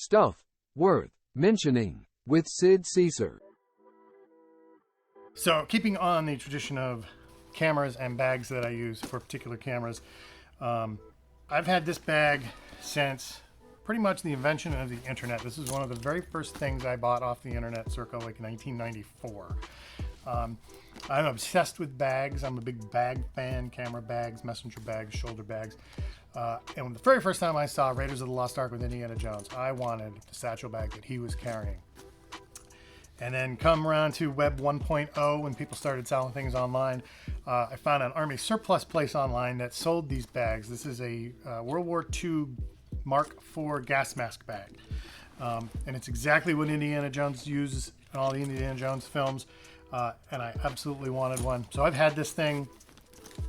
Stuff worth mentioning with Sid Caesar. So keeping on the tradition of cameras and bags that I use for particular cameras, I've had this bag since pretty much the invention of the internet. This is one of the very first things I bought off the internet circa like 1994. I'm obsessed with bags. I'm a big bag fan, camera bags, messenger bags, shoulder bags. And the very first time I saw Raiders of the Lost Ark with Indiana Jones, I wanted the satchel bag that he was carrying. And then come around to Web 1.0 when people started selling things online, I found an Army surplus place online that sold these bags. This is a World War II Mark IV gas mask bag. And it's exactly what Indiana Jones uses in all the Indiana Jones films. And I absolutely wanted one. So I've had this thing,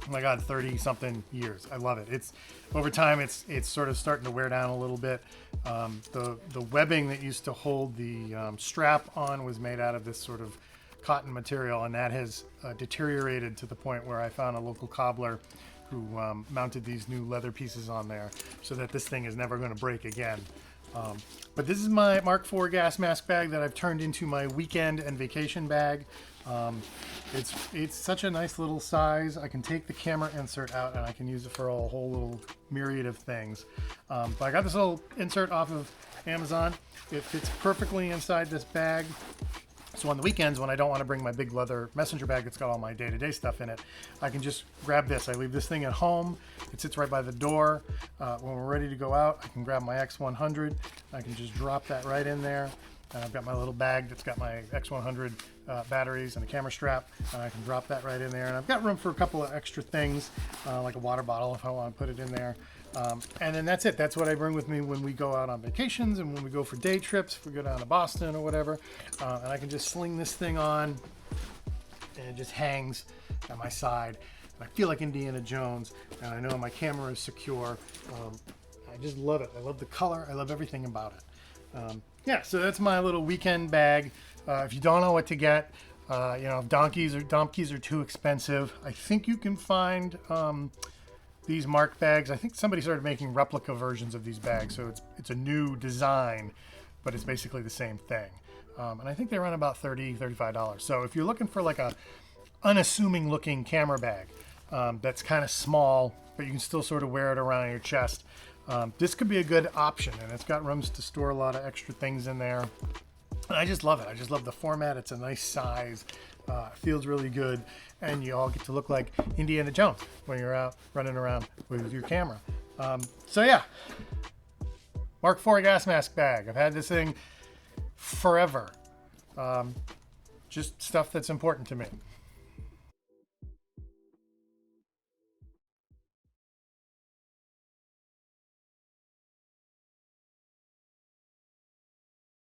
oh my God, 30 something years. I love it. It's over time, it's sort of starting to wear down a little bit. The webbing that used to hold the strap on was made out of this sort of cotton material, and that has deteriorated to the point where I found a local cobbler who mounted these new leather pieces on there so that this thing is never going to break again. But this is my Mark IV gas mask bag that I've turned into my weekend and vacation bag. It's such a nice little size. I can take the camera insert out and I can use it for a whole little myriad of things. But I got this little insert off of Amazon. It fits perfectly inside this bag. So on the weekends when I don't want to bring my big leather messenger bag that's got all my day-to-day stuff in it, I can just grab this. I leave this thing at home. It sits right by the door. When we're ready to go out, I can grab my X100. I can just drop that right in there. And I've got my little bag that's got my X100 batteries and a camera strap, and I can drop that right in there. And I've got room for a couple of extra things, like a water bottle if I want to put it in there. And then that's it. That's what I bring with me when we go out on vacations and when we go for day trips, if we go down to Boston or whatever. And I can just sling this thing on, and it just hangs at my side. And I feel like Indiana Jones, and I know my camera is secure. I just love it. I love the color. I love everything about it. Yeah, so that's my little weekend bag. If you don't know what to get, if donkeys are too expensive, I think you can find these Mark bags. I think somebody started making replica versions of these bags, so it's a new design, but it's basically the same thing. And I think they run about $30, $35. So if you're looking for like a unassuming looking camera bag that's kind of small, but you can still sort of wear it around your chest, this could be a good option, and it's got rooms to store a lot of extra things in there. And I just love it. I just love the format. It's a nice size. Feels really good, and you all get to look like Indiana Jones when you're out running around with your camera. So yeah, Mark IV gas mask bag. I've had this thing forever. Just stuff that's important to me.